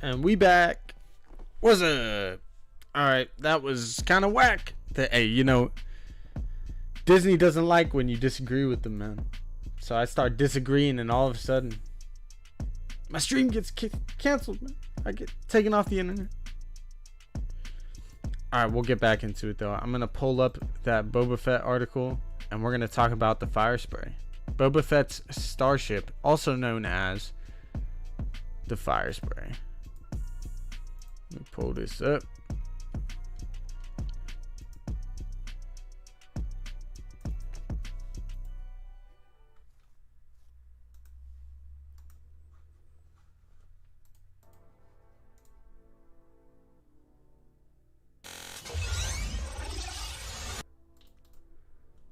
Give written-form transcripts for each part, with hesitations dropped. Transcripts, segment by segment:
And we back. What's up? Alright, that was kind of whack. Hey, Disney doesn't like when you disagree with them, man. So I start disagreeing, and all of a sudden, my stream gets canceled, man. I get taken off the internet. Alright, we'll get back into it, though. I'm going to pull up that Boba Fett article, and we're going to talk about the FIRESPRAY. Boba Fett's Starship, also known as the FIRESPRAY. Let me pull this up.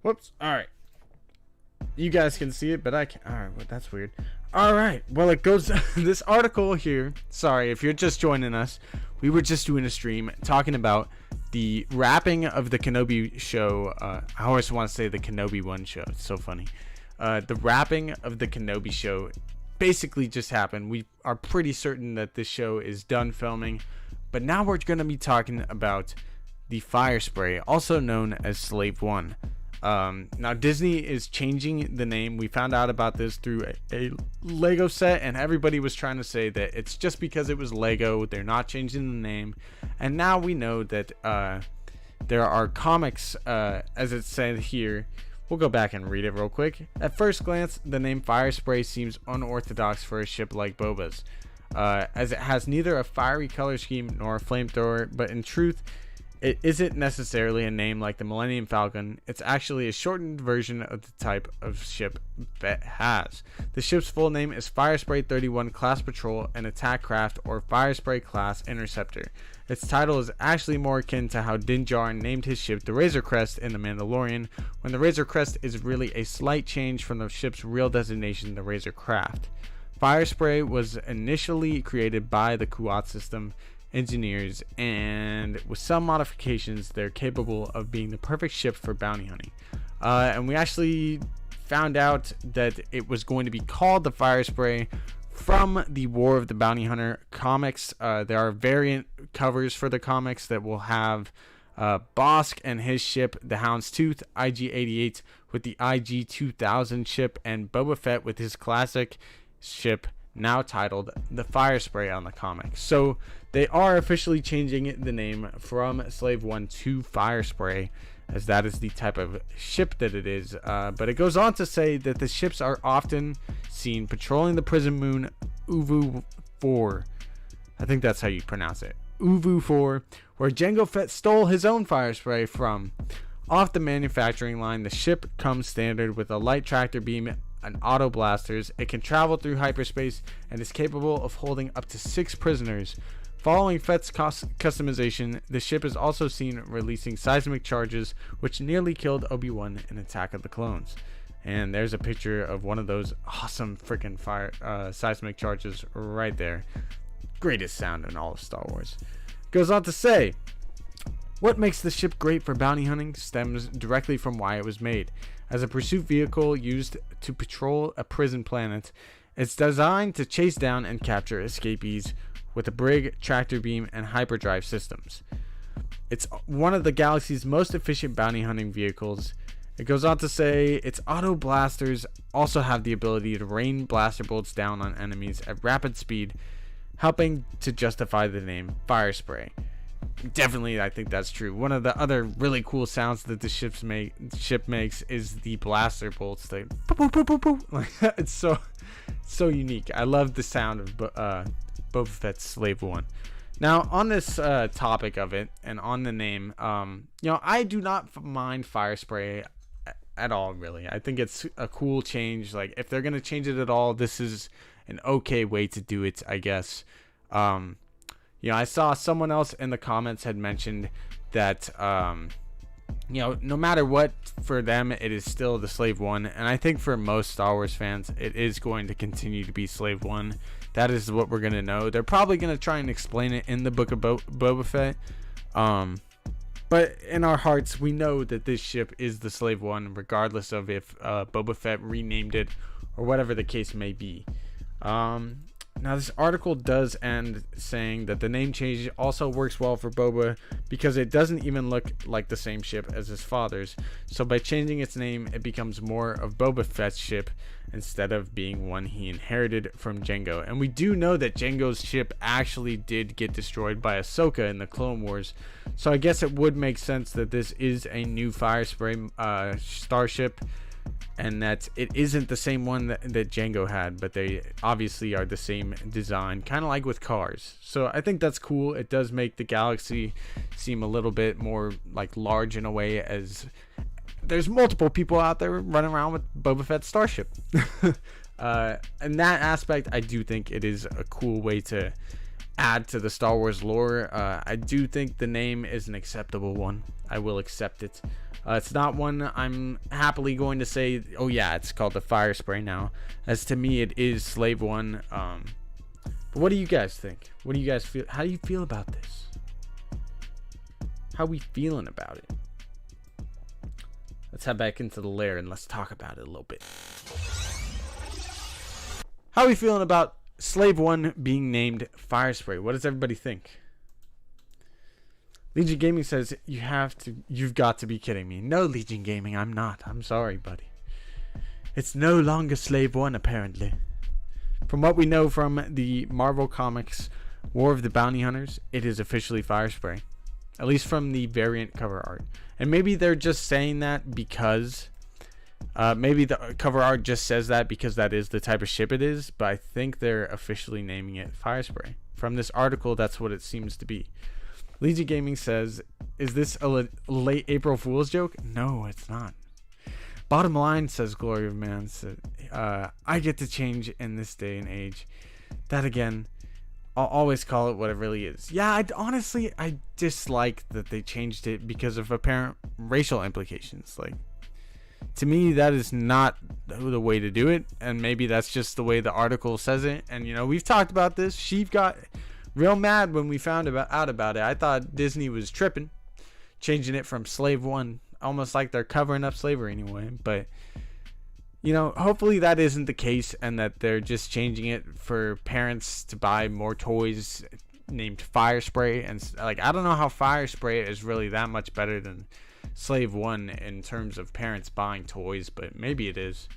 Whoops. All right. You guys can see it, but I can't. All right. Well, that's weird. All right. Well, it goes. This article here. Sorry if you're just joining us. We were just doing a stream talking about the wrapping of the Kenobi show. I always want to say the Kenobi 1 show. It's so funny. The wrapping of the Kenobi show basically just happened. We are pretty certain that this show is done filming. But now we're going to be talking about the FIRESPRAY, also known as Slave 1. Now Disney is changing the name. We found out about this through a Lego set, and everybody was trying to say that it's just because it was Lego, they're not changing the name. And now we know that there are comics, as it said here. We'll go back and read it real quick. At first glance, the name FIRESPRAY seems unorthodox for a ship like Boba's, as it has neither a fiery color scheme nor a flamethrower, but in truth it isn't necessarily a name like the Millennium Falcon. It's actually a shortened version of the type of ship Fett has. The ship's full name is FIRESPRAY 31 Class Patrol and Attack Craft, or FIRESPRAY Class Interceptor. Its title is actually more akin to how Din Djarin named his ship the Razor Crest in The Mandalorian, when the Razor Crest is really a slight change from the ship's real designation, the Razor Craft. FIRESPRAY was initially created by the Kuat system engineers, and with some modifications they're capable of being the perfect ship for bounty hunting. And we actually found out that it was going to be called the FIRESPRAY from the War of the Bounty Hunter comics. There are variant covers for the comics that will have Bosk and his ship, the Houndstooth IG-88, with the IG-2000 ship, and Boba Fett with his classic ship, now titled the FIRESPRAY on the comic. So they are officially changing the name from Slave 1 to FIRESPRAY, as that is the type of ship that it is. But it goes on to say that the ships are often seen patrolling the prison moon Uvu 4. I think that's how you pronounce it. Uvu 4, where Jango Fett stole his own FIRESPRAY from. Off the manufacturing line, the ship comes standard with a light tractor beam and auto blasters. It can travel through hyperspace and is capable of holding up to 6 prisoners. Following Fett's customization, the ship is also seen releasing seismic charges, which nearly killed Obi-Wan in Attack of the Clones. And there's a picture of one of those awesome freaking seismic charges right there. Greatest sound in all of Star Wars. Goes on to say, what makes the ship great for bounty hunting stems directly from why it was made. As a pursuit vehicle used to patrol a prison planet, it's designed to chase down and capture escapees with a brig, tractor beam, and hyperdrive systems. It's one of the galaxy's most efficient bounty hunting vehicles. It goes on to say its auto blasters also have the ability to rain blaster bolts down on enemies at rapid speed, helping to justify the name FIRESPRAY. Definitely, I think that's true. One of the other really cool sounds that the ship makes is the blaster bolts. They it's so unique. I love the sound of Boba Fett's Slave 1. Now, on this topic of it and on the name, I do not mind FIRESPRAY at all, really. I think it's a cool change. Like, if they're gonna change it at all, this is an okay way to do it, I guess. I saw someone else in the comments had mentioned that, no matter what, for them, it is still the Slave 1. And I think for most Star Wars fans, it is going to continue to be Slave 1. That is what we're going to know. They're probably going to try and explain it in the book of Boba Fett. But in our hearts, we know that this ship is the Slave 1, regardless of if Boba Fett renamed it or whatever the case may be. Now, this article does end saying that the name change also works well for Boba because it doesn't even look like the same ship as his father's. So by changing its name, it becomes more of Boba Fett's ship instead of being one he inherited from Jango. And we do know that Jango's ship actually did get destroyed by Ahsoka in the Clone Wars. So I guess it would make sense that this is a new FIRESPRAY starship, and that it isn't the same one that Jango had, but they obviously are the same design, kind of like with cars. So I think that's cool. It does make the galaxy seem a little bit more like large in a way, as there's multiple people out there running around with Boba Fett's Starship. In that aspect, I do think it is a cool way to add to the Star Wars lore. I do think the name is an acceptable one. I will accept it. It's not one I'm happily going to say, oh yeah, it's called the FIRESPRAY now, as to me it is Slave One. But what do you guys think? What do you guys feel? How do you feel about this? How are we feeling about it? Let's head back into the lair and let's talk about it a little bit. How are we feeling about Slave One being named FIRESPRAY? What does everybody think? Legion Gaming says, you've got to be kidding me. No, Legion Gaming, I'm not. I'm sorry, buddy. It's no longer Slave One, apparently. From what we know from the Marvel Comics War of the Bounty Hunters, it is officially FIRESPRAY. At least from the variant cover art. And maybe they're just saying that because maybe the cover art just says that because that is the type of ship it is, but I think they're officially naming it FIRESPRAY. From this article, that's what it seems to be. Legion Gaming says, is this a late April Fool's joke? No, it's not. Bottom line, says Glory of Man, I get to change in this day and age. That again, I'll always call it what it really is. Yeah, I dislike that they changed it because of apparent racial implications. Like, to me, that is not the way to do it, and maybe that's just the way the article says it. And you know, we've talked about this. Sheev got real mad when we found out about it. I thought Disney was tripping, changing it from Slave One, almost like they're covering up slavery anyway. But you know, hopefully that isn't the case, and that they're just changing it for parents to buy more toys named FIRESPRAY. And like, I don't know how FIRESPRAY is really that much better than Slave One in terms of parents buying toys, but maybe it is.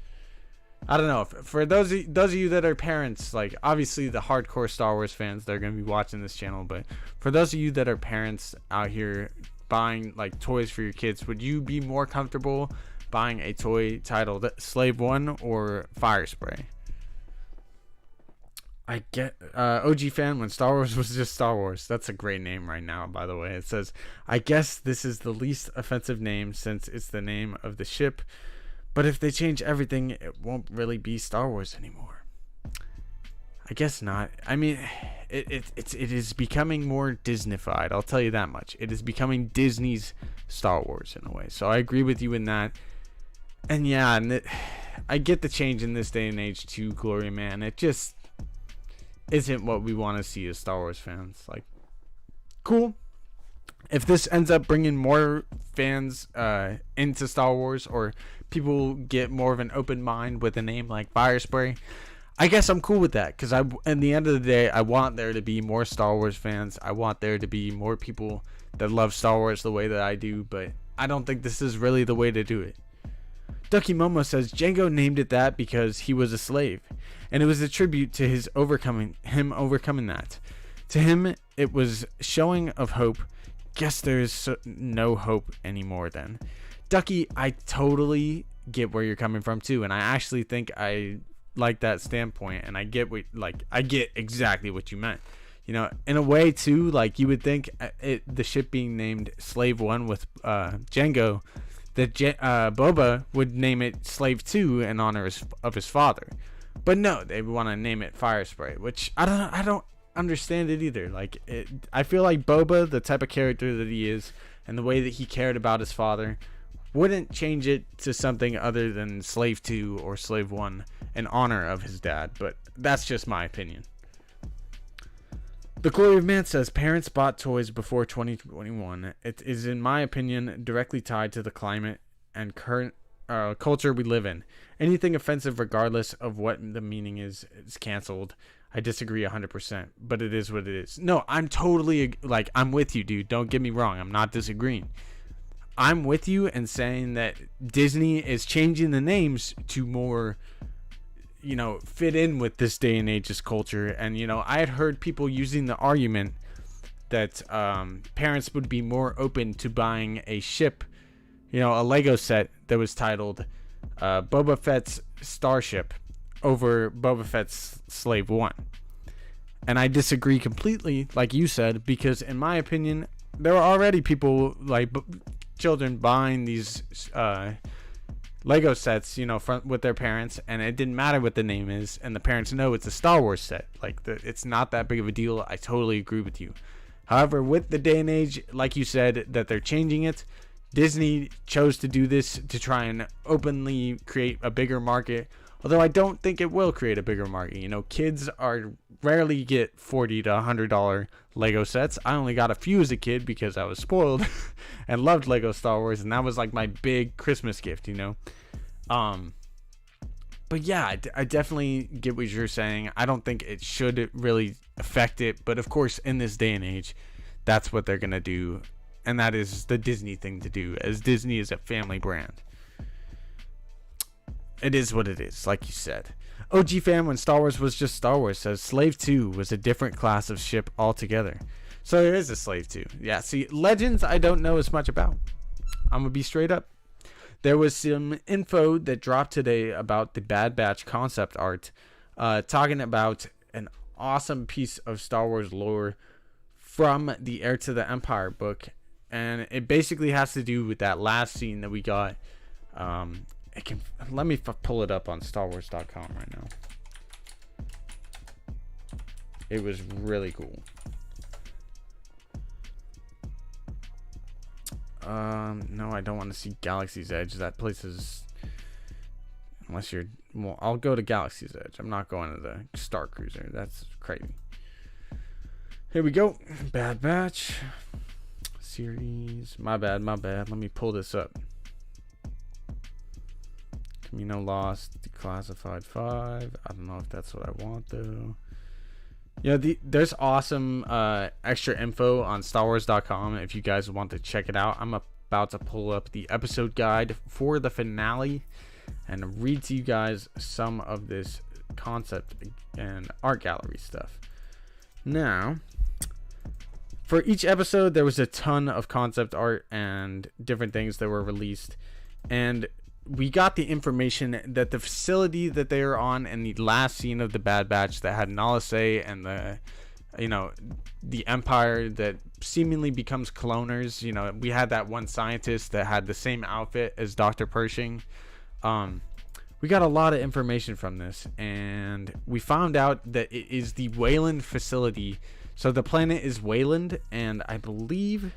I don't know. For those of you that are parents, like obviously the hardcore Star Wars fans, they're going to be watching this channel, but for those of you that are parents out here buying like toys for your kids, would you be more comfortable buying a toy titled Slave One or FIRESPRAY? I get OG fan when Star Wars was just Star Wars. That's a great name right now, by the way. It says, I guess this is the least offensive name since it's the name of the ship. But if they change everything, it won't really be Star Wars anymore. I guess not. I mean, it is becoming more Disneyfied. I'll tell you that much. It is becoming Disney's Star Wars in a way. So I agree with you in that. And yeah, I get the change in this day and age too, Glory Man. It just isn't what we want to see as Star Wars fans. Like, cool. If this ends up bringing more fans into Star Wars, or people get more of an open mind with a name like FIRESPRAY, I guess I'm cool with that, because in the end of the day, I want there to be more Star Wars fans. I want there to be more people that love Star Wars the way that I do, but I don't think this is really the way to do it. Ducky Momo says Jango named it that because he was a slave, and it was a tribute to him overcoming that. To him, it was showing of hope. Guess there's no hope anymore then. Ducky, I totally get where you're coming from too, and I actually think I like that standpoint, and I get exactly what you meant. You know, in a way too, like you would think the ship being named Slave One with Jango, that Boba would name it Slave 2 in honor of his father. But no, they want to name it FIRESPRAY, which I don't understand it either. Like, I feel like Boba, the type of character that he is, and the way that he cared about his father, wouldn't change it to something other than Slave 2 or Slave 1 in honor of his dad. But that's just my opinion. The Glory of Man says parents bought toys before 2021. It is, in my opinion, directly tied to the climate and current culture we live in. Anything offensive, regardless of what the meaning is canceled. I disagree 100%, but it is what it is. No, I'm totally, like, I'm with you, dude. Don't get me wrong. I'm not disagreeing. I'm with you in saying that Disney is changing the names to more, fit in with this day and age's culture. And, I had heard people using the argument that parents would be more open to buying a ship, a Lego set that was titled Boba Fett's Starship over Boba Fett's Slave One. And I disagree completely, like you said, because in my opinion, there are already people, like children, buying these Lego sets, with their parents, and it didn't matter what the name is, and the parents know it's a Star Wars set. Like, it's not that big of a deal. I totally agree with you. However, with the day and age, like you said, that they're changing it, Disney chose to do this to try and openly create a bigger market. Although I don't think it will create a bigger market. Kids rarely get $40 to $100 Lego sets. I only got a few as a kid because I was spoiled and loved Lego Star Wars, and that was like my big Christmas gift, But yeah, I definitely get what you're saying. I don't think it should really affect it, but of course, in this day and age, that's what they're gonna do, and that is the Disney thing to do, as Disney is a family brand. It is what it is, like you said. OG fan, when Star Wars was just Star Wars, says Slave 2 was a different class of ship altogether. So there is a Slave 2. Yeah, see, Legends I don't know as much about. I'm going to be straight up. There was some info that dropped today about the Bad Batch concept art, talking about an awesome piece of Star Wars lore from the Heir to the Empire book. And it basically has to do with that last scene that we got. Let me pull it up on StarWars.com right now. It was really cool. No, I don't want to see Galaxy's Edge. That place is, I'll go to Galaxy's Edge. I'm not going to the Star Cruiser. That's crazy. Here we go. Bad Batch series. My bad. Let me pull this up. Lost, Declassified 5. I don't know if that's what I want, though. There's awesome extra info on StarWars.com if you guys want to check it out. I'm about to pull up the episode guide for the finale and read to you guys some of this concept and art gallery stuff. Now, for each episode, there was a ton of concept art and different things that were released. And we got the information that the facility that they are on in the last scene of the Bad Batch that had Nala Se and the Empire that seemingly becomes cloners. We had that one scientist that had the same outfit as Dr. Pershing. We got a lot of information from this, and we found out that it is the Wayland facility. So the planet is Wayland, and I believe,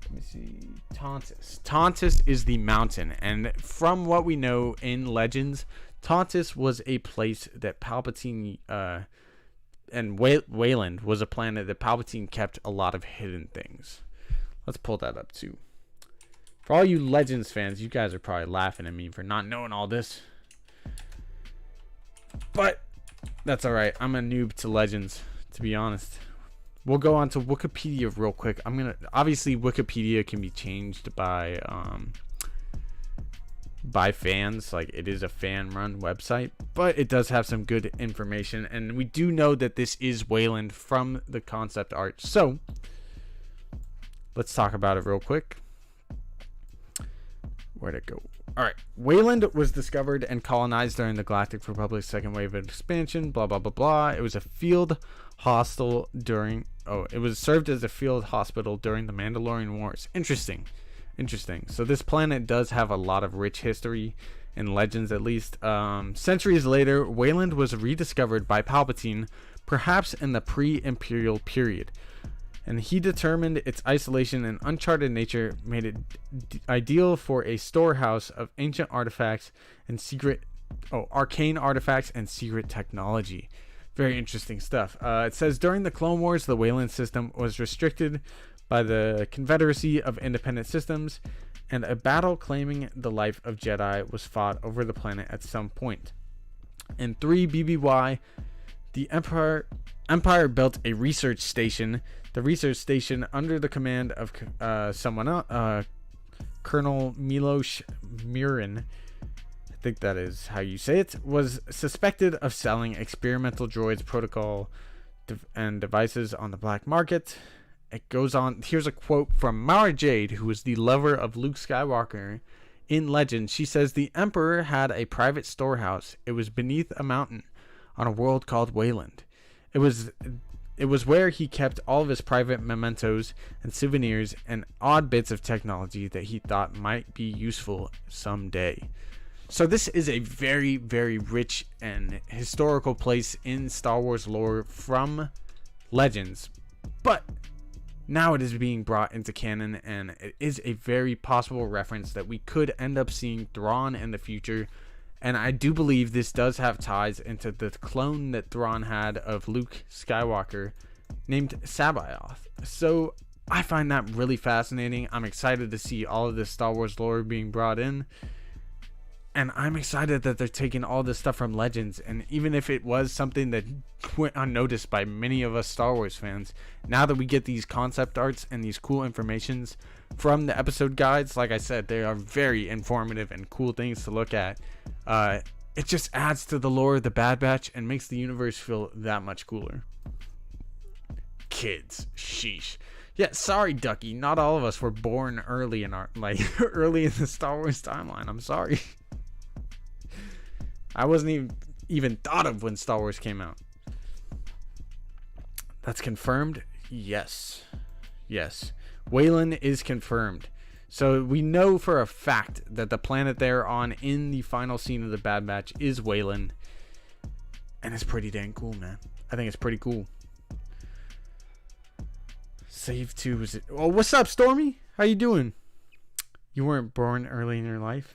let me see, Tauntaus is the mountain, and from what we know in Legends, Tauntaus was a place that Palpatine and Wayland was a planet that Palpatine kept a lot of hidden things. Let's pull that up too. For all you Legends fans, you guys are probably laughing at me for not knowing all this, but that's alright. I'm a noob to Legends, to be honest. We'll go on to Wikipedia real quick. Obviously Wikipedia can be changed by fans. Like, it is a fan run website, but it does have some good information, and we do know that this is Wayland from the concept art. So let's talk about it real quick. Where'd it go? Alright, Wayland was discovered and colonized during the Galactic Republic's second wave of expansion, blah blah blah blah. It was a field hostel during it was served as a field hospital during the Mandalorian Wars. Interesting. So this planet does have a lot of rich history in Legends, at least. Centuries later, Wayland was rediscovered by Palpatine, perhaps in the pre-Imperial period, and he determined its isolation and uncharted nature made it ideal for a storehouse of ancient artifacts and arcane artifacts and secret technology. Very interesting stuff. It says, during the Clone Wars, the Wayland system was restricted by the Confederacy of Independent Systems, and a battle claiming the life of Jedi was fought over the planet at some point. In 3 BBY, The Empire built a research station. The research station, under the command of someone else, Colonel Miloš Mirin, I think that is how you say it, was suspected of selling experimental droids, protocol, and devices on the black market. It goes on. Here's a quote from Mara Jade, who was the lover of Luke Skywalker in Legends. She says, "The Emperor had a private storehouse. It was beneath a mountain on a world called Wayland. It was where he kept all of his private mementos and souvenirs and odd bits of technology that he thought might be useful someday." So this is a very, very rich and historical place in Star Wars lore from Legends. But now it is being brought into canon, and it is a very possible reference that we could end up seeing Thrawn in the future. And I do believe this does have ties into the clone that Thrawn had of Luke Skywalker named Sabayoth. So I find that really fascinating. I'm excited to see all of this Star Wars lore being brought in. And I'm excited that they're taking all this stuff from Legends. And even if it was something that went unnoticed by many of us Star Wars fans, now that we get these concept arts and these cool informations from the episode guides, like I said, they are very informative and cool things to look at. It just adds to the lore of the Bad Batch and makes the universe feel that much cooler. Kids, sheesh. Yeah, sorry, Ducky. Not all of us were born early in our early in the Star Wars timeline. I'm sorry. I wasn't even thought of when Star Wars came out. That's confirmed? Yes. Wayland is confirmed. So we know for a fact that the planet they're on in the final scene of the Bad Batch is Wayland. And it's pretty dang cool, man. I think it's pretty cool. Save 2 was it? Oh, what's up, Stormy? How you doing? You weren't born early in your life?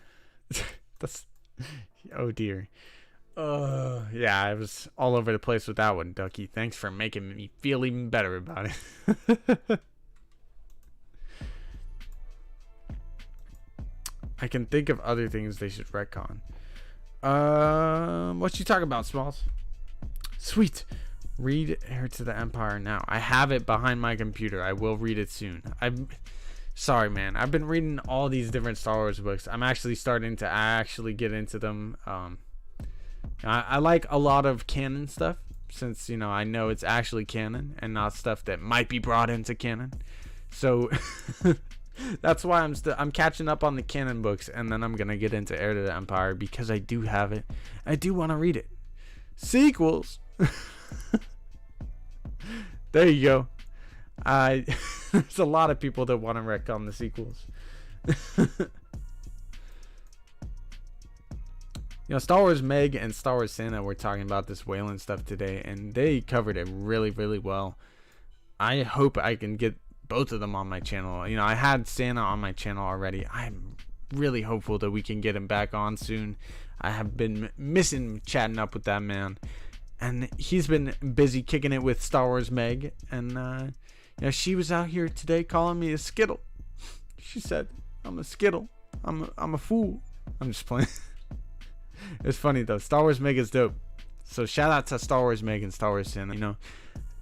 That's... Oh dear. Yeah, I was all over the place with that one, Ducky. Thanks for making me feel even better about it. I can think of other things they should retcon. What you talking about, Smalls? Sweet. Read Heir to the Empire now. I have it behind my computer. I will read it soon. I'm sorry, man. I've been reading all these different Star Wars books. I'm actually starting to get into them. I like a lot of canon stuff, since I know it's actually canon and not stuff that might be brought into canon. So that's why I'm catching up on the canon books, and then I'm gonna get into Heir to the Empire because I do have it. I do want to read it. Sequels. There you go. There's a lot of people that want to retcon the sequels. Star Wars Meg and Star Wars Santa were talking about this Wayland stuff today, and they covered it really, really well. I hope I can get both of them on my channel. I had Santa on my channel already. I'm really hopeful that we can get him back on soon. I have been missing chatting up with that man, and he's been busy kicking it with Star Wars Meg. And she was out here today calling me a Skittle. She said, "I'm a Skittle. I'm a fool." I'm just playing. It's funny though. Star Wars Meg is dope. So shout out to Star Wars Meg and Star Wars Santa.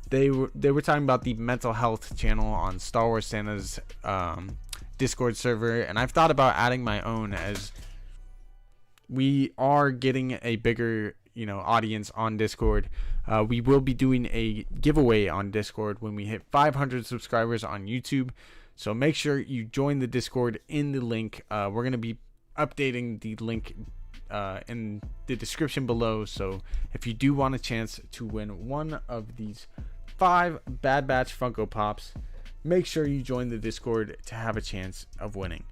They were talking about the mental health channel on Star Wars Santa's Discord server, and I've thought about adding my own, as we are getting a bigger audience on Discord. We will be doing a giveaway on Discord when we hit 500 subscribers on YouTube. So make sure you join the Discord in the link. We're going to be updating the link in the description below. So if you do want a chance to win one of these 5 Bad Batch Funko Pops, make sure you join the Discord to have a chance of winning.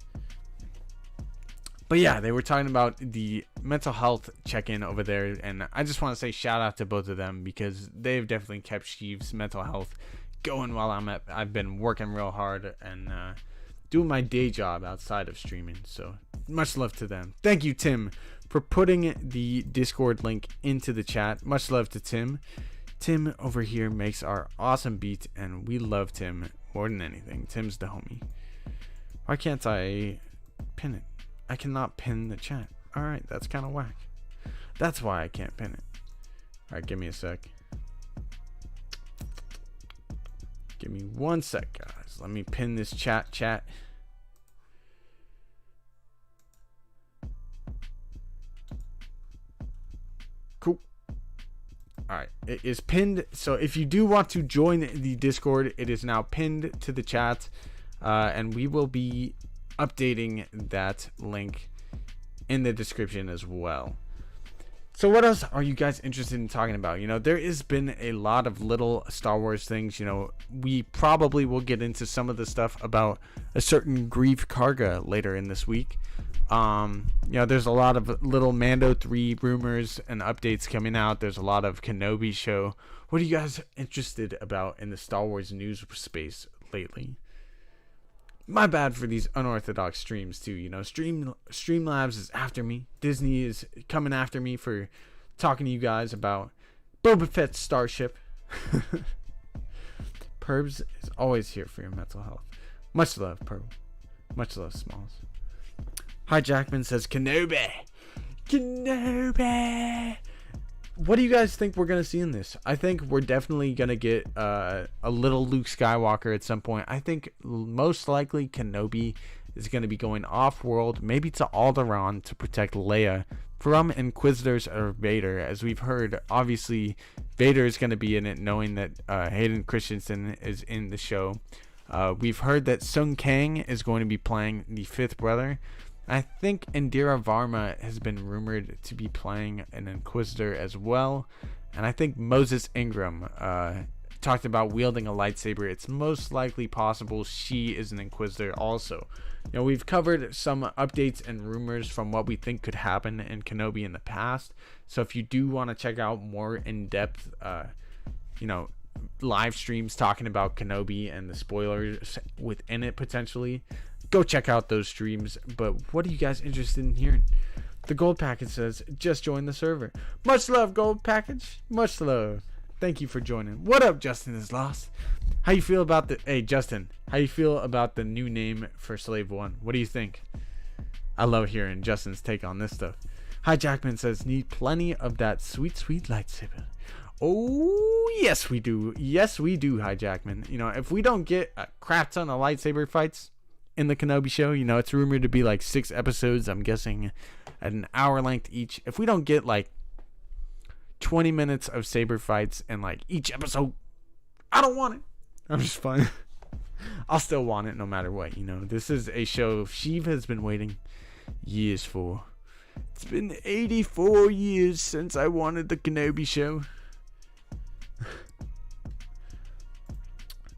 But yeah, they were talking about the mental health check-in over there, and I just want to say shout out to both of them, because they've definitely kept Sheev's mental health going while I've been working real hard and doing my day job outside of streaming. So much love to them. Thank you, Tim, for putting the Discord link into the chat. Much love to Tim. Tim over here makes our awesome beat, and we love Tim more than anything. Tim's the homie. Why can't I pin it? I cannot pin the chat. Alright, that's kind of whack. That's why I can't pin it. Alright, give me a sec. Give me 1 sec, guys. Let me pin this chat. Cool. Alright, it is pinned. So if you do want to join the Discord, it is now pinned to the chat. And we will be updating that link in the description as well. So what else are you guys interested in talking about? You know, there has been a lot of little Star Wars things. You know, we probably will get into some of the stuff about a certain Grief Karga later in this week. You know, there's a lot of little Mando 3 rumors and updates coming out. There's a lot of Kenobi show. What are you guys interested about in the Star Wars news space lately? My bad for these unorthodox streams too. You know, Streamlabs is after me. Disney is coming after me for talking to you guys about Boba Fett's Starship. Perbs is always here for your mental health. Much love, Perb. Much love, Smalls. Hi, Jackman says Kenobi. What do you guys think we're going to see in this? I think we're definitely going to get a little Luke Skywalker at some point. I think most likely Kenobi is going to be going off-world, maybe to Alderaan to protect Leia from Inquisitors or Vader. As we've heard, obviously, Vader is going to be in it, knowing that Hayden Christensen is in the show. We've heard that Sung Kang is going to be playing the fifth brother. I think Indira Varma has been rumored to be playing an Inquisitor as well. And I think Moses Ingram talked about wielding a lightsaber. It's most likely possible she is an Inquisitor also. You know, we've covered some updates and rumors from what we think could happen in Kenobi in the past. So if you do want to check out more in-depth, you know, live streams talking about Kenobi and the spoilers within it potentially, go check out those streams. But what are you guys interested in hearing? The gold package says, just join the server. Much love, gold package. Much love. Thank you for joining. What up, Justin is lost? How you feel about the... Hey, Justin. How you feel about the new name for Slave 1? What do you think? I love hearing Justin's take on this stuff. Hi, Jackman says, need plenty of that sweet, sweet lightsaber. Oh, yes, we do. Yes, we do, Hi, Jackman. You know, if we don't get a crap ton of lightsaber fights in the Kenobi show, you know, it's rumored to be like 6 episodes, I'm guessing at an hour length each. If we don't get like 20 minutes of saber fights in like each episode, I don't want it. I'm just fine. I'll still want it no matter what, you know. This is a show Sheev has been waiting years for. It's been 84 years since I wanted the Kenobi show.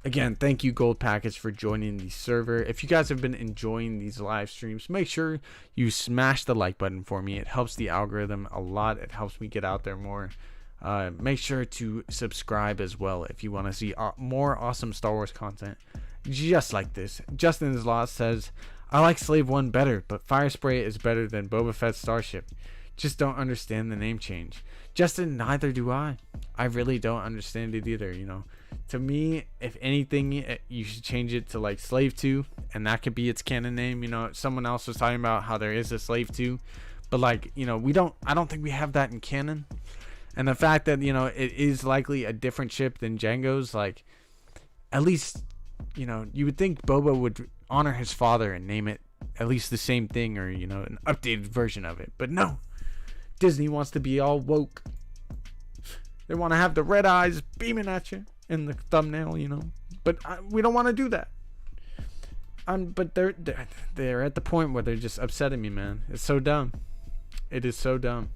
Again, thank you, Gold Package, for joining the server. If you guys have been enjoying these live streams, make sure you smash the like button for me. It helps the algorithm a lot. It helps me get out there more. Make sure to subscribe as well if you want to see more awesome Star Wars content just like this. Justin is Lost says, I like Slave 1 better, but Firespray is better than Boba Fett's Starship. Just don't understand the name change. Justin, neither do I. I really don't understand it either, you know. To me, if anything, you should change it to like Slave 2, and that could be its canon name. You know, someone else was talking about how there is a Slave 2, but like, you know, I don't think we have that in canon. And the fact that, you know, it is likely a different ship than Jango's, like, at least, you know, you would think Boba would honor his father and name it at least the same thing, or, you know, an updated version of it. But no, Disney wants to be all woke. They want to have the red eyes beaming at you in the thumbnail, you know. But we don't want to do that. But they're at the point where they're just upsetting me, man. It's so dumb. It is so dumb.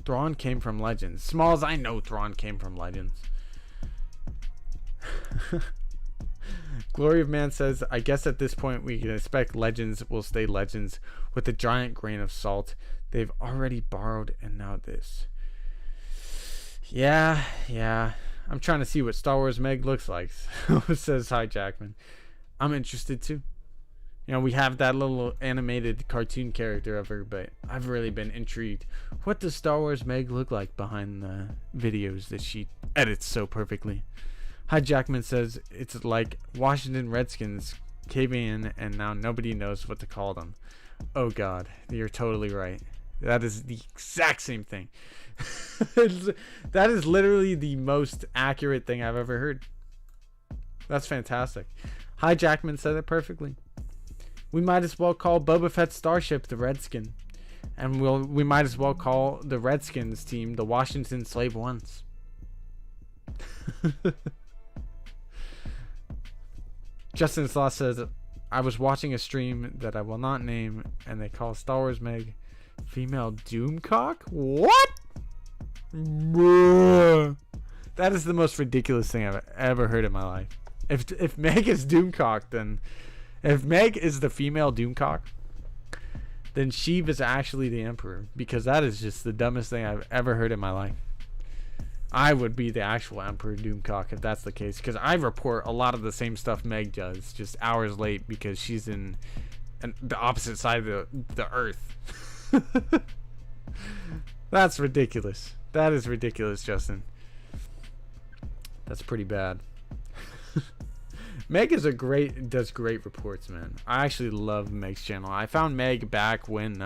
Thrawn came from Legends. Smalls, I know Thrawn came from Legends. Glory of Man says, I guess at this point we can expect Legends will stay Legends with a giant grain of salt. They've already borrowed, and now this. Yeah. I'm trying to see what Star Wars Meg looks like. Says Hi Jackman. I'm interested too. You know, we have that little animated cartoon character of her, but I've really been intrigued. What does Star Wars Meg look like behind the videos that she edits so perfectly? Hi Jackman says, it's like Washington Redskins caving in and now nobody knows what to call them. Oh God, you're totally right. That is the exact same thing. That is literally the most accurate thing I've ever heard. That's fantastic. Hi Jackman said it perfectly. We might as well call Boba Fett's Starship the Redskin. And we might as well call the Redskins team the Washington Slave Ones. Justin Sloss says, I was watching a stream that I will not name, and they call Star Wars Meg female Doomcock? What? Bruh. That is the most ridiculous thing I've ever heard in my life. If Meg is Doomcock, then... If Meg is the female Doomcock, then Sheev is actually the Emperor. Because that is just the dumbest thing I've ever heard in my life. I would be the actual Emperor Doomcock if that's the case. Because I report a lot of the same stuff Meg does, just hours late because she's in the opposite side of the Earth. That's ridiculous. That is ridiculous, Justin. That's pretty bad. Meg does great reports, man. I actually love Meg's channel. I found Meg back when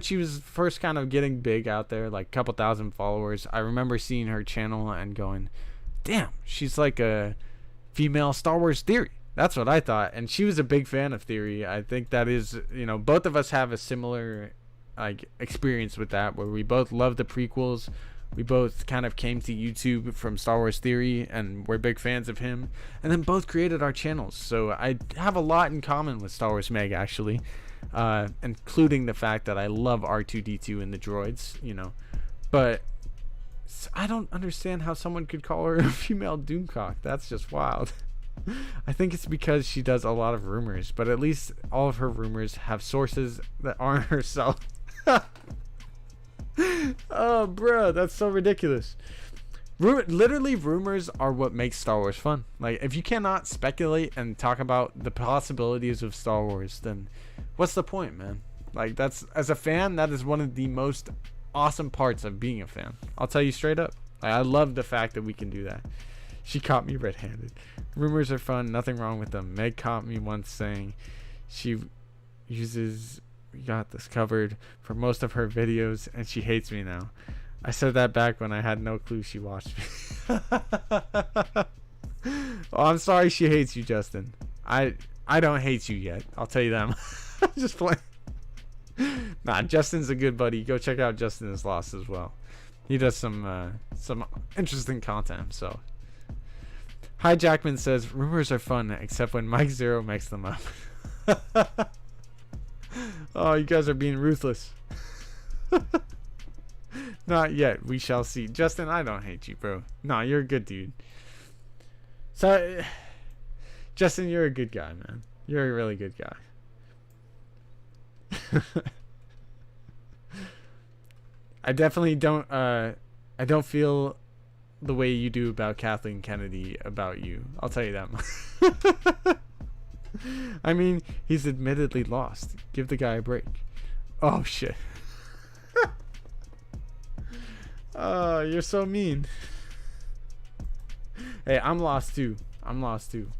she was first kind of getting big out there, like a couple thousand followers. I remember seeing her channel and going, damn, she's like a female Star Wars Theory. That's what I thought. And she was a big fan of Theory. I think that is, both of us have a similar like experience with that, where we both love the prequels. We both kind of came to YouTube from Star Wars Theory, and we're big fans of him. And then both created our channels. So I have a lot in common with Star Wars Meg, actually. Including the fact that I love R2-D2 and the droids, But I don't understand how someone could call her a female Doomcock. That's just wild. I think it's because she does a lot of rumors. But at least all of her rumors have sources that aren't herself. Oh, bro, that's so ridiculous. Literally, rumors are what makes Star Wars fun. Like, if you cannot speculate and talk about the possibilities of Star Wars, then what's the point, man? Like, as a fan, that is one of the most awesome parts of being a fan. I'll tell you straight up. Like, I love the fact that we can do that. She caught me red-handed. Rumors are fun, nothing wrong with them. Meg caught me once saying she uses "We Got This Covered" for most of her videos, and she hates me now. I said that back when I had no clue she watched me. Oh, I'm sorry she hates you, Justin. I don't hate you yet. I'll tell you that. I'm just playing. Nah, Justin's a good buddy. Go check out Justin is Lost as well. He does some interesting content. So, Hi Jackman says rumors are fun except when Mike Zero makes them up. Oh, you guys are being ruthless. Not yet. We shall see. Justin, I don't hate you, bro. No, you're a good dude. So, Justin, you're a good guy, man. You're a really good guy. I definitely don't I don't feel the way you do about Kathleen Kennedy about you. I'll tell you that much. I mean, he's admittedly lost. Give the guy a break. Oh shit. Oh, you're so mean. Hey, I'm lost too. I'm lost too.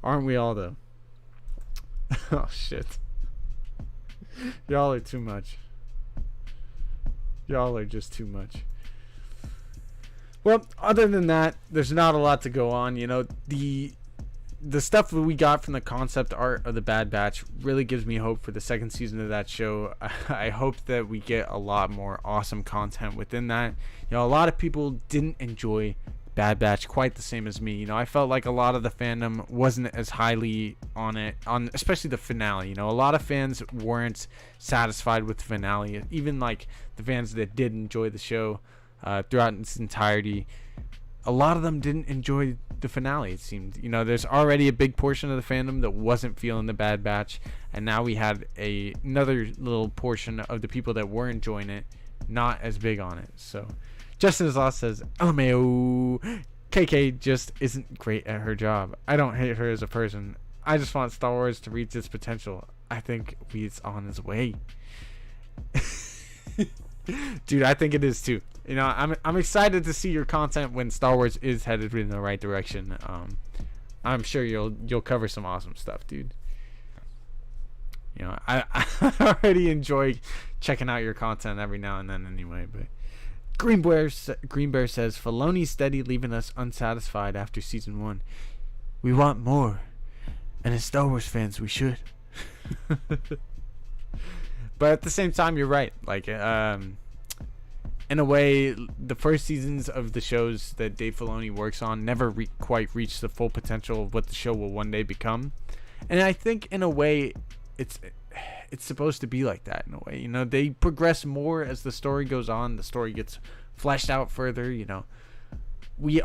Aren't we all though? Oh shit. Y'all are too much. Y'all are just too much. Well, other than that, there's not a lot to go on. The stuff that we got from the concept art of the Bad Batch really gives me hope for the second season of that show. I hope that we get a lot more awesome content within that. A lot of people didn't enjoy Bad Batch quite the same as me. I felt like a lot of the fandom wasn't as highly on it, especially the finale. A lot of fans weren't satisfied with the finale. Even like the fans that did enjoy the show throughout its entirety, a lot of them didn't enjoy the finale, it seemed. There's already a big portion of the fandom that wasn't feeling the Bad Batch, and now we had another little portion of the people that were enjoying it not as big on it. So Justin Zloss says, LMAO, KK just isn't great at her job. I don't hate her as a person. I just want Star Wars to reach its potential. I think it's on its way. Dude, I think it is too. I'm excited to see your content when Star Wars is headed in the right direction. I'm sure you'll cover some awesome stuff, dude. I already enjoy checking out your content every now and then anyway, but Green Bear says, Filoni's steady leaving us unsatisfied after season 1. We want more. And as Star Wars fans, we should. But at the same time, you're right. Like, in a way, the first seasons of the shows that Dave Filoni works on never quite reach the full potential of what the show will one day become. And I think, in a way, it's supposed to be like that, in a way. You know, they progress more as the story goes on. The story gets fleshed out further, you know. We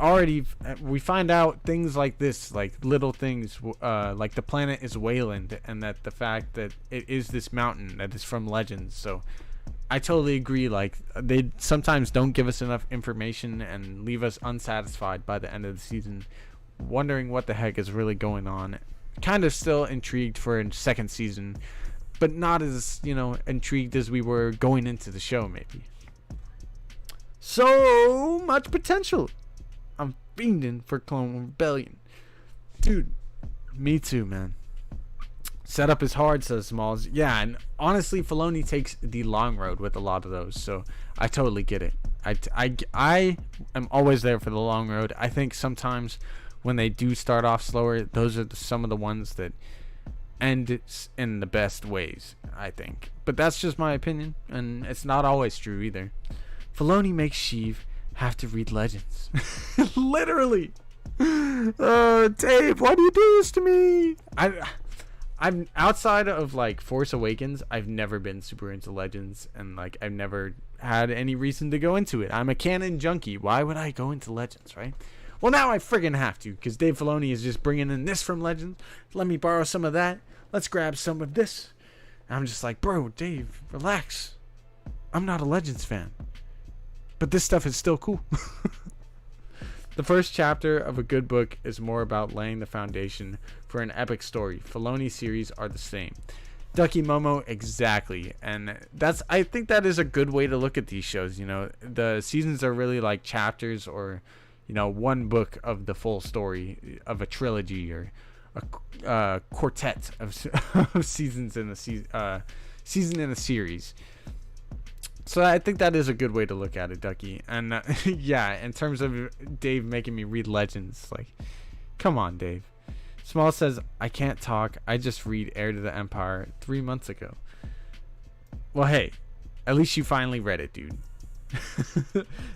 find out things like this, like little things, like the planet is Wayland, and that the fact that it is this mountain that is from Legends. So I totally agree. Like, they sometimes don't give us enough information and leave us unsatisfied by the end of the season, wondering what the heck is really going on. Kind of still intrigued for a second season, but not as, you know, intrigued as we were going into the show, maybe. So much potential. I'm fiending for Clone Rebellion. Dude, me too, man. Setup is hard, says Smalls. Yeah, and honestly, Filoni takes the long road with a lot of those, so I totally get it. I am always there for the long road. I think sometimes when they do start off slower, those are some of the ones that end in the best ways, I think. But that's just my opinion, and it's not always true either. Filoni makes Sheev have to read Legends. Literally. Oh, Dave, why do you do this to me? I'm outside of like Force Awakens, I've never been super into Legends, and like I've never had any reason to go into it. I'm a canon junkie. Why would I go into Legends, right? Well, now I friggin' have to, because Dave Filoni is just bringing in this from Legends. Let me borrow some of that. Let's grab some of this. And I'm just like, bro, Dave, relax. I'm not a Legends fan, but this stuff is still cool. The first chapter of a good book is more about laying the foundation for an epic story. Filoni series are the same. Ducky Momo, exactly. And I think that is a good way to look at these shows. You know, the seasons are really like chapters, or, you know, one book of the full story of a trilogy, or a quartet of seasons in a season in a series. So I think that is a good way to look at it, Ducky. And yeah, in terms of Dave making me read Legends, like, come on, Dave. Small says, I can't talk. I just read Heir to the Empire 3 months ago. Well, hey, at least you finally read it, dude.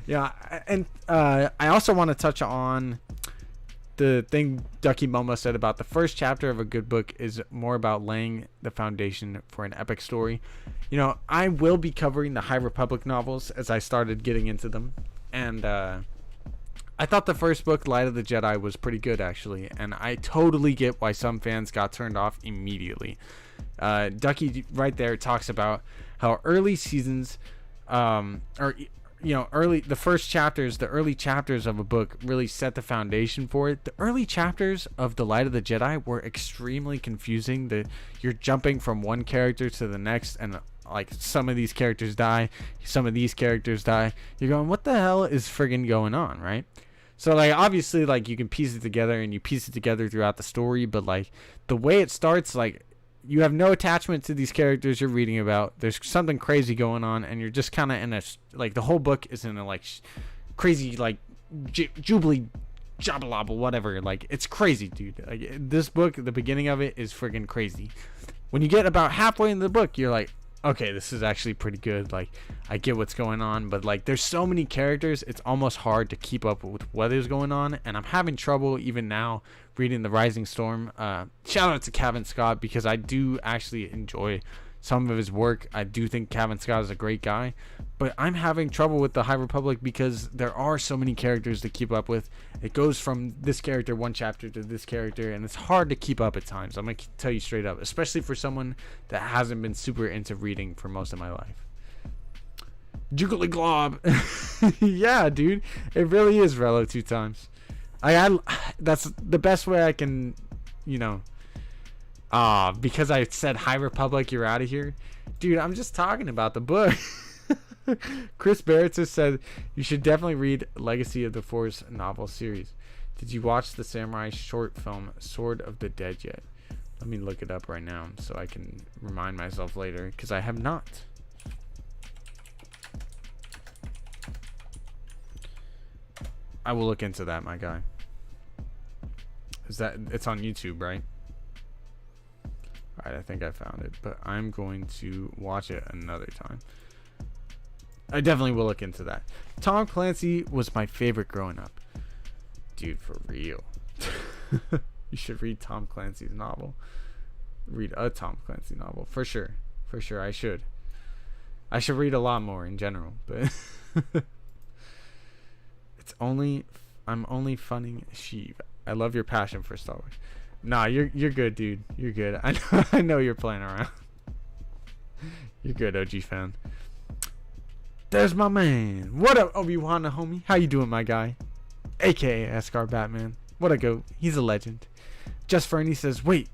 Yeah, and I also want to touch on the thing Ducky Momo said about the first chapter of a good book is more about laying the foundation for an epic story. You know, I will be covering the High Republic novels as I started getting into them. And I thought the first book, Light of the Jedi, was pretty good, actually. And I totally get why some fans got turned off immediately. Ducky right there talks about how early seasons, the first chapters, the early chapters of a book really set the foundation for it. The early chapters of The Light of the Jedi were extremely confusing. You're jumping from one character to the next, and like some of these characters die, some of these characters die. You're going, what the hell is friggin' going on, right? So like obviously like you can piece it together, and you piece it together throughout the story, but like the way it starts, like you have no attachment to these characters you're reading about. There's something crazy going on, and you're just kind of in a, like, the whole book is in a, like, crazy, like, jubilee, jabbalabble, whatever. Like, it's crazy, dude. Like, this book, the beginning of it is friggin' crazy. When you get about halfway into the book, you're like, okay, this is actually pretty good. Like, I get what's going on, but like there's so many characters, it's almost hard to keep up with what is going on, and I'm having trouble even now reading The Rising Storm. Shout out to Kevin Scott, because I do actually enjoy some of his work. I do think Kevin Scott is a great guy, but I'm having trouble with the High Republic because there are so many characters to keep up with. It goes from this character one chapter to this character, and it's hard to keep up at times. I'm gonna tell you straight up, especially for someone that hasn't been super into reading for most of my life. Jiggly Glob. Yeah, dude, it really is Relo 2 times. That's the best way I can, because I said High Republic, you're out of here. Dude, I'm just talking about the book. Chris Barrett just said you should definitely read Legacy of the Force novel series. Did you watch the samurai short film Sword of the Dead yet? Let me look it up right now so I can remind myself later, because I have not. I will look into that, my guy. Is that it's on YouTube, right? Alright, I think I found it, but I'm going to watch it another time. I definitely will look into that. Tom Clancy was my favorite growing up. Dude, for real. You should read Tom Clancy's novel. Read a Tom Clancy novel. For sure. For sure, I should. I should read a lot more in general, but I'm only funning Sheev. I love your passion for Star Wars. Nah, you're good, dude. You're good. I know you're playing around. You're good, OG fan. There's my man. What up, Obi-Wan, homie? How you doing, my guy? AKA Ascar Batman. What a goat. He's a legend. Just Fernie says, wait,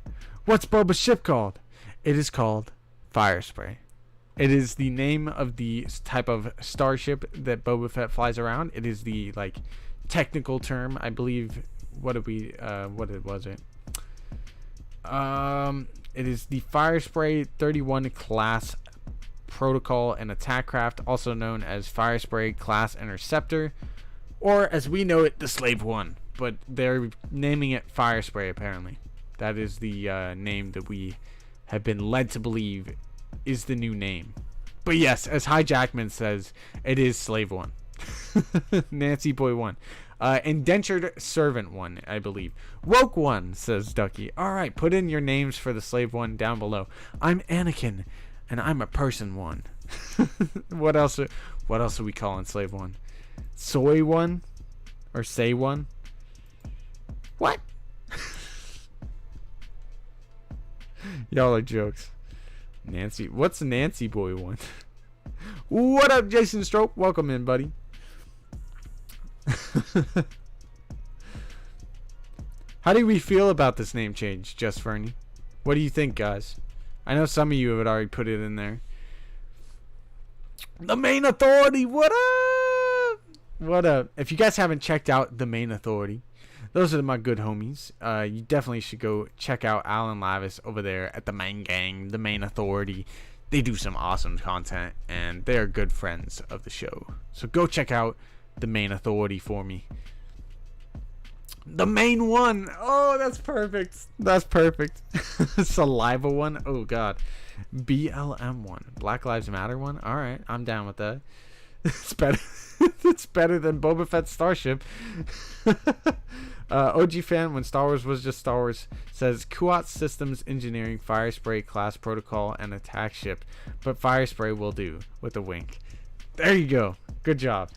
what's Boba's ship called? It is called FIRESPRAY. It is the name of the type of starship that Boba Fett flies around. It is the technical term, I believe. What was it? It is the FIRESPRAY 31 class protocol and attack craft, also known as FIRESPRAY class interceptor, or as we know it, the Slave One. But they're naming it FIRESPRAY apparently. That is the name that we have been led to believe is the new name. But yes, as Hi Jackman says, it is Slave One. Nancy Boy One. Indentured Servant One, I believe. Woke One, says Ducky. Alright, put in your names for the Slave One down below. I'm Anakin, and I'm a Person One. What else are we calling Slave One? Soy One? Or Say One? What? Y'all are jokes. Nancy, what's Nancy Boy One? What up, Jason Strope? Welcome in, buddy. How do we feel about this name change, Just Fernie? What do you think, guys? I know some of you have already put it in there. The Main Authority, what up? What up? If you guys haven't checked out The Main Authority, those are my good homies. You definitely should go check out Alan Lavis over there at the Main Gang, The Main Authority. They do some awesome content, and they are good friends of the show. So go check out The Main Authority for me. The Main One. Oh, that's perfect. That's perfect. Saliva One. Oh, God. BLM One. Black Lives Matter One. All right, I'm down with that. It's better. It's better than Boba Fetts Starship. OG fan, when Star Wars was just Star Wars, says Kuat Systems Engineering FIRESPRAY class protocol and attack ship, but FIRESPRAY will do, with a wink. There you go. Good job.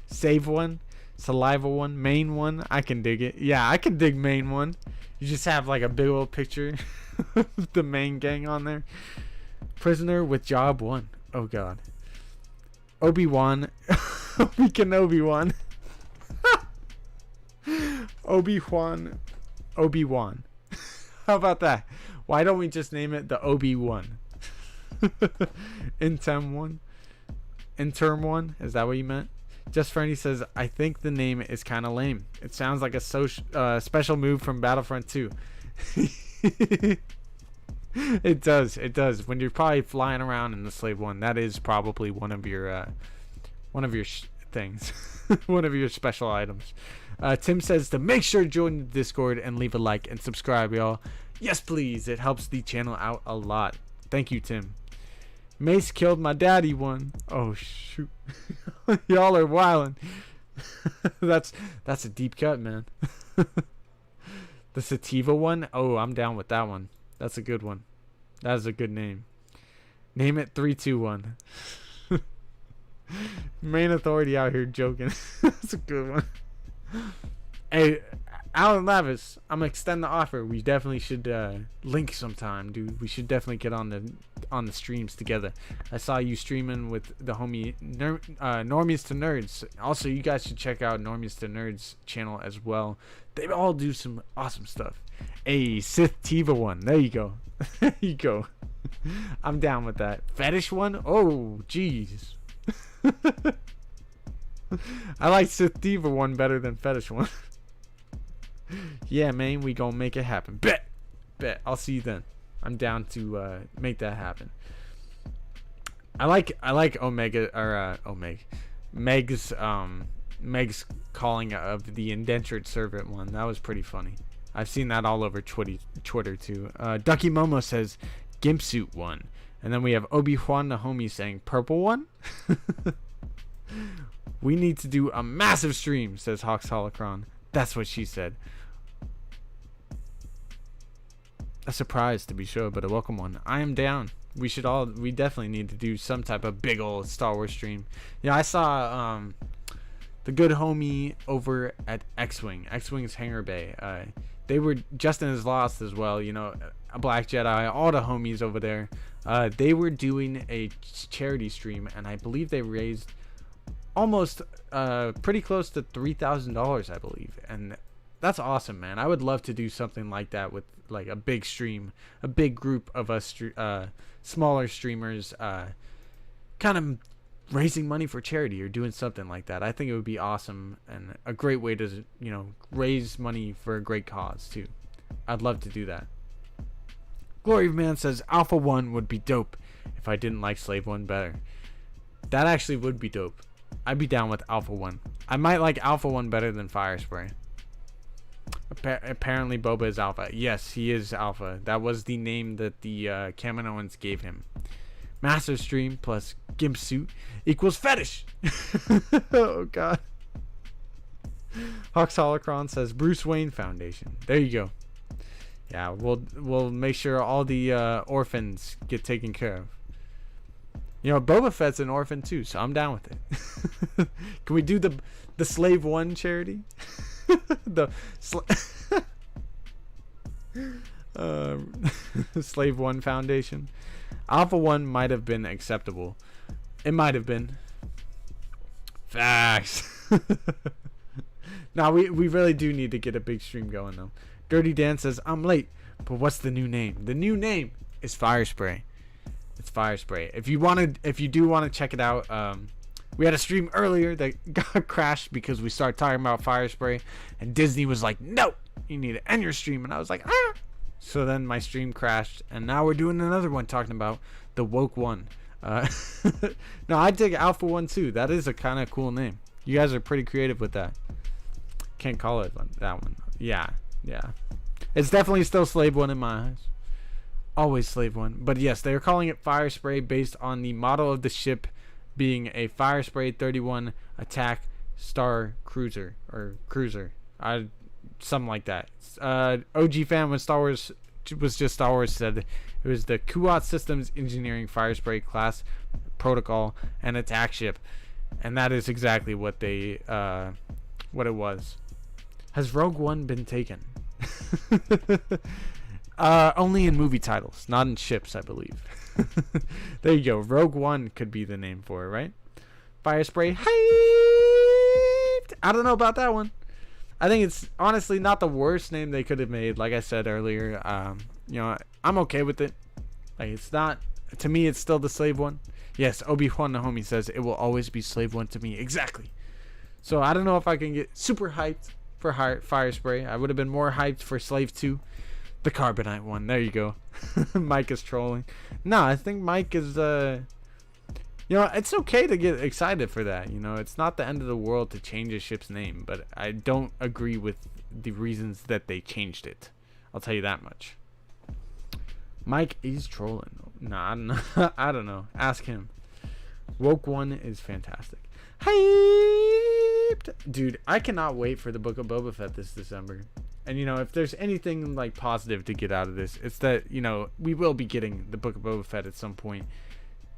Save One, Saliva One, Main One. I can dig it. Yeah, I can dig Main One. You just have like a big old picture of the Main Gang on there. Prisoner with Job One. Oh, God. Obi-Wan. Kenobi One. Obi-Wan. Obi-Wan. How about that? Why don't we just name it the Obi-Wan? Interim One. Interim One. Is that what you meant? Just Fernie says, I think the name is kind of lame. It sounds like a special move from Battlefront 2. It does. It does. When you're probably flying around in the Slave One, that is probably one of your things. One of your special items. Tim says to make sure to join the Discord and leave a like and subscribe, y'all. Yes, please. It helps the channel out a lot. Thank you, Tim. Mace killed my daddy One. Oh, shoot. Y'all are wildin'. That's a deep cut, man. The Sativa One. Oh, I'm down with that one. That's a good one. That is a good name. Name it 321. Main Authority out here joking. That's a good one. Hey, Alan Lavis, I'm gonna extend the offer. We definitely should link sometime, dude. We should definitely get on the streams together. I saw you streaming with the homie Normies to Nerds. Also, you guys should check out Normies to Nerds channel as well. They all do some awesome stuff. A Sith Tiva One. There you go. There you go. I'm down with that. Fetish One. Oh, jeez. I like Sith Diva One better than Fetish One. Yeah, man, we gonna make it happen. Bet. I'll see you then. I'm down to make that happen. I like Omega or Meg's Meg's calling of the indentured servant one. That was pretty funny. I've seen that all over Twitter too. Ducky Momo says Gimp Suit one. And then we have Obi-Wan the homie saying purple one. We need to do a massive stream, says Hawks Holocron. That's what she said. A surprise to be sure, but a welcome one. I am down. We definitely need to do some type of big old Star Wars stream. Yeah, I saw the good homie over at X-Wing's Hangar Bay. They were Justin is Lost as well, you know, a Black Jedi, all the homies over there. They were doing a charity stream, and I believe they raised almost pretty close to $3,000, I believe. And that's awesome, man. I would love to do something like that with like a big stream, a big group of us smaller streamers kind of raising money for charity or doing something like that. I think it would be awesome and a great way to, you know, raise money for a great cause too. I'd love to do that. Glory Man says Alpha 1 would be dope if I didn't like Slave 1 better. That actually would be dope. I'd be down with Alpha 1. I might like Alpha 1 better than Firespray. Apparently Boba is Alpha. Yes, he is Alpha. That was the name that the Kaminoans gave him. Master Stream plus Gimp Suit equals fetish. Oh god. Hawks Holocron says Bruce Wayne Foundation. There you go. Yeah, we'll make sure all the orphans get taken care of. You know, Boba Fett's an orphan too, so I'm down with it. Can we do the Slave 1 charity? Slave 1 Foundation. Alpha 1 might have been acceptable. It might have been. Facts. Now we really do need to get a big stream going though. Dirty Dan says I'm late, but what's the new name? The new name is Firespray. It's Firespray. If you do want to check it out, we had a stream earlier that got crashed because we started talking about Firespray, and Disney was like, "No, you need to end your stream," and I was like, "Ah." So then my stream crashed, and now we're doing another one talking about the woke one. No, I dig Alpha 1 too. That is a kind of cool name. You guys are pretty creative with that. Can't call it that one. Yeah. It's definitely still Slave 1 in my eyes. Always Slave 1. But yes, they are calling it Firespray based on the model of the ship being a Firespray 31 attack star cruiser or cruiser. Something like that. OG fan when Star Wars was just Star Wars said it was the Kuat Systems Engineering Firespray class protocol and attack ship, and that is exactly what they what it was. Has Rogue One been taken? Only in movie titles, not in ships, I believe. There you go. Rogue One could be the name for it, right? Firespray hyped. I don't know about that one. I think it's honestly not the worst name they could have made. Like I said earlier, you know, I'm okay with it. Like, it's not, to me, it's still the Slave 1. Yes, Obi-Wan the homie says it will always be Slave 1 to me. Exactly. So I don't know if I can get super hyped for Firespray. I would have been more hyped for Slave 2. The Carbonite one. There you go. Mike is trolling. No, I think Mike is, you know, it's okay to get excited for that. You know, it's not the end of the world to change a ship's name, but I don't agree with the reasons that they changed it. I'll tell you that much. Mike is trolling. Nah, I don't know. Ask him. Woke One is fantastic. Hyped! Dude, I cannot wait for the Book of Boba Fett this December. And, you know, if there's anything, like, positive to get out of this, it's that, you know, we will be getting the Book of Boba Fett at some point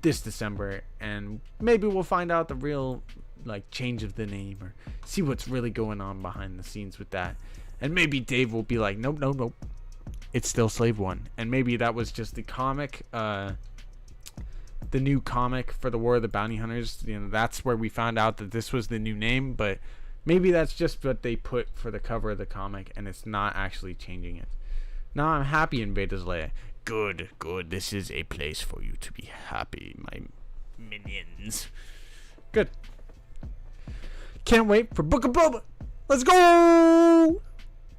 this December. And maybe we'll find out the real, like, change of the name or see what's really going on behind the scenes with that. And maybe Dave will be like, nope. It's still Slave 1. And maybe that was just the comic, the new comic for the War of the Bounty Hunters. You know, that's where we found out that this was the new name, but maybe that's just what they put for the cover of the comic, and it's not actually changing it. Now I'm happy in Beta's Lair. Good. This is a place for you to be happy, my minions. Good. Can't wait for Book of Boba. Let's go!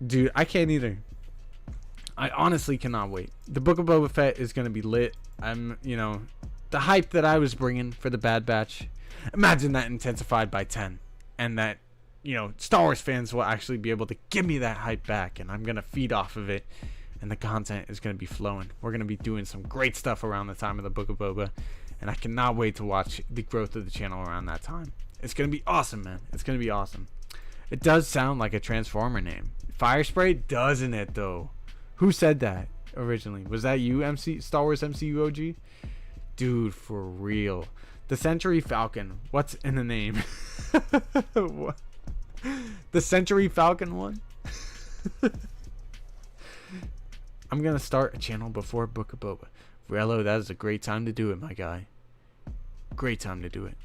Dude, I can't either. I honestly cannot wait. The Book of Boba Fett is going to be lit. I'm, you know, the hype that I was bringing for the Bad Batch, imagine that intensified by 10. And that Star Wars fans will actually be able to give me that hype back, and I'm gonna feed off of it, and the content is gonna be flowing. We're gonna be doing some great stuff around the time of the Book of Boba, and I cannot wait to watch the growth of the channel around that time. It's gonna be awesome, man. It's gonna be awesome. It does sound like a Transformer name, FIRESPRAY, doesn't it though? Who said that originally? Was that you, Star Wars MCU OG? Dude, for real. The Century Falcon. What's in the name? What? The Century Falcon one? I'm gonna start a channel before Book of Boba. Rello, that is a great time to do it, my guy. Great time to do it.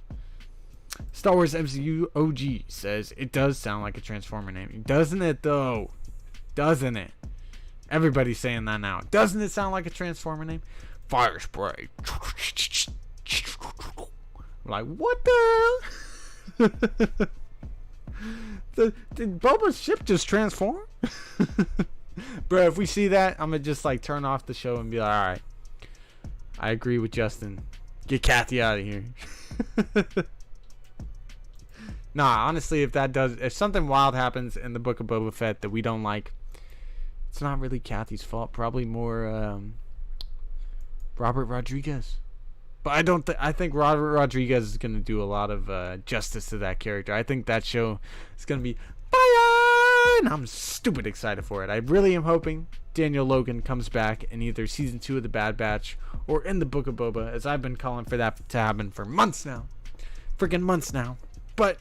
Star Wars MCU OG says it does sound like a Transformer name. Doesn't it though? Doesn't it? Everybody's saying that now. Doesn't it sound like a Transformer name? FIRESPRAY. Like, what the hell? Did Boba's ship just transform? Bro, if we see that, I'm gonna just like turn off the show and be like, alright, I agree with Justin. Get Kathy out of here. Nah, honestly, if something wild happens in the Book of Boba Fett that we don't like, it's not really Kathy's fault. Probably more Robert Rodriguez. But I think Robert Rodriguez is gonna do a lot of justice to that character. I think that show is gonna be fire, and I'm stupid excited for it. I really am hoping Daniel Logan comes back in either season 2 of the Bad Batch or in the Book of Boba, as I've been calling for that to happen for months now, freaking months now. But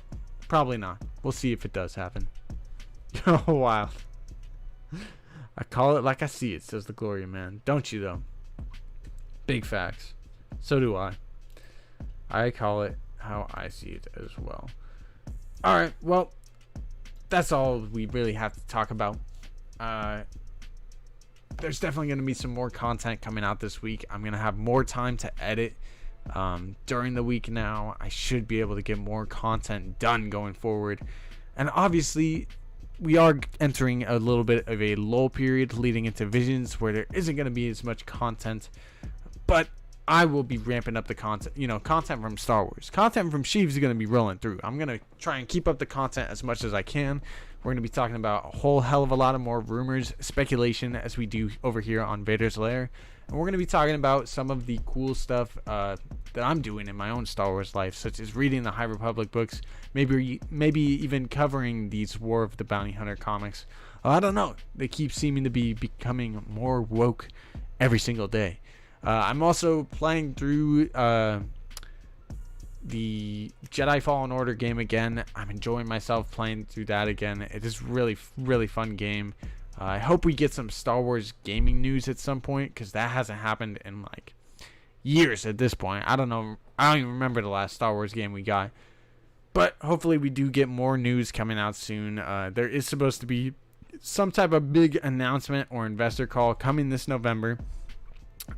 probably not. We'll see if it does happen. Oh, wow. I call it like I see it, says the Gloria Man. Don't you, though? Big facts. So do I. I call it how I see it as well. Alright, well, that's all we really have to talk about. There's definitely going to be some more content coming out this week. I'm going to have more time to edit during the week now. I should be able to get more content done going forward. And obviously, we are entering a little bit of a lull period leading into Visions, where there isn't going to be as much content. But I will be ramping up the content, content from Star Wars. Content from Sheeves is going to be rolling through. I'm going to try and keep up the content as much as I can. We're going to be talking about a whole hell of a lot of more rumors, speculation, as we do over here on Vader's Lair. And we're going to be talking about some of the cool stuff that I'm doing in my own Star Wars life, such as reading the High Republic books, maybe even covering these War of the Bounty Hunter comics. I don't know. They keep seeming to be becoming more woke every single day. I'm also playing through the Jedi Fallen Order game again. I'm enjoying myself playing through that again. It is really, really fun game. I hope we get some Star Wars gaming news at some point, because that hasn't happened in like years at this point. I don't know. I don't even remember the last Star Wars game we got. But hopefully we do get more news coming out soon. There is supposed to be some type of big announcement or investor call coming this November.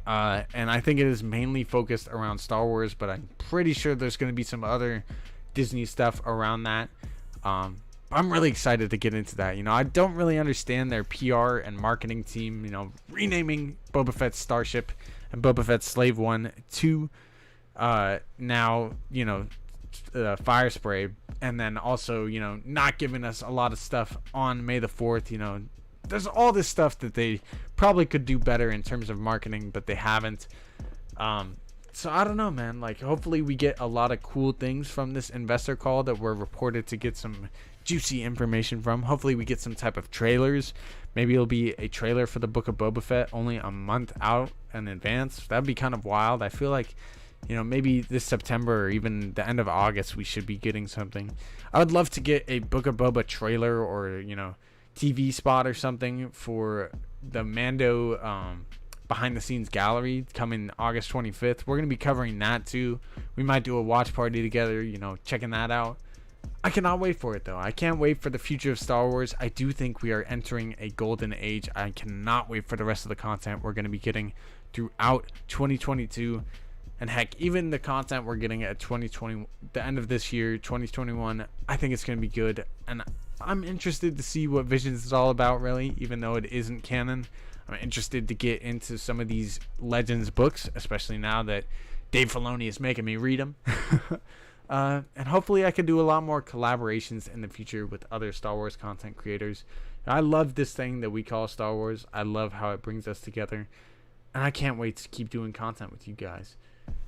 And I think it is mainly focused around Star Wars, but I'm pretty sure there's going to be some other Disney stuff around that. I'm really excited to get into that. I don't really understand their PR and marketing team, renaming Boba Fett's Starship and Boba Fett's Slave 1 to now, FIRESPRAY, and then also, not giving us a lot of stuff on May the 4th, there's all this stuff that they probably could do better in terms of marketing, but they haven't. So I don't know, man. Like, hopefully we get a lot of cool things from this investor call that we're reported to get some juicy information from. Hopefully we get some type of trailers. Maybe it'll be a trailer for the Book of Boba Fett only a month out in advance. That'd be kind of wild. I feel like, maybe this September or even the end of August we should be getting something. I would love to get a Book of Boba trailer or, TV spot or something for the Mando behind the scenes gallery coming August 25th. We're going to be covering that too. We might do a watch party together, checking that out. I cannot wait for it though. I can't wait for the future of Star Wars. I do think we are entering a golden age. I cannot wait for the rest of the content we're going to be getting throughout 2022. And heck, even the content we're getting at 2020, the end of this year, 2021, I think it's going to be good. And I'm interested to see what Visions is all about, really, even though it isn't canon. I'm interested to get into some of these Legends books, especially now that Dave Filoni is making me read them. And hopefully I can do a lot more collaborations in the future with other Star Wars content creators. I love this thing that we call Star Wars. I love how it brings us together. And I can't wait to keep doing content with you guys.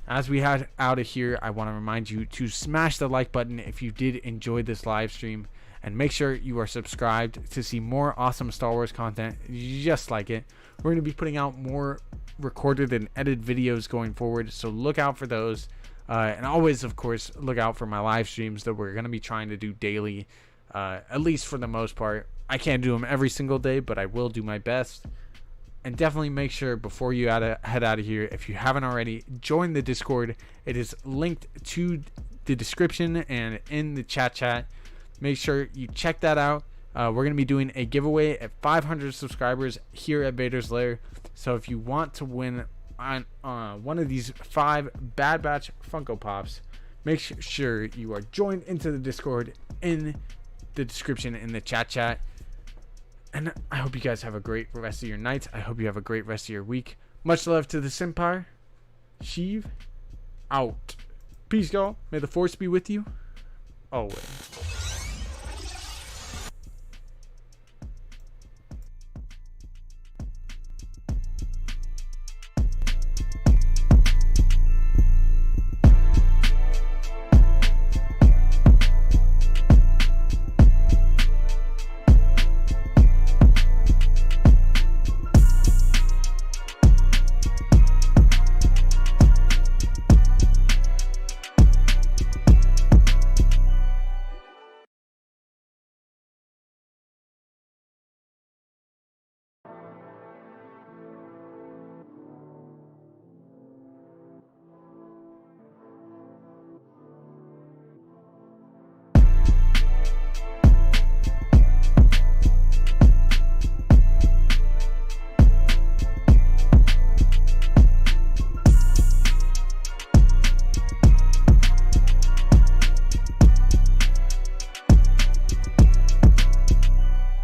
As we head out of here, I want to remind you to smash the like button if you did enjoy this live stream. And make sure you are subscribed to see more awesome Star Wars content just like it. We're going to be putting out more recorded and edited videos going forward, so look out for those. And always, of course, look out for my live streams that we're going to be trying to do daily, at least for the most part. I can't do them every single day, but I will do my best. And definitely make sure before you head out of here, if you haven't already, join the Discord. It is linked to the description and in the chat. Make sure you check that out. We're going to be doing a giveaway at 500 subscribers here at Vader's Lair. So if you want to win on one of these 5 Bad Batch Funko Pops, make sure you are joined into the Discord in the description in the chat. And I hope you guys have a great rest of your night. I hope you have a great rest of your week. Much love to the Simpire. Sheev out. Peace, y'all. May the Force be with you always.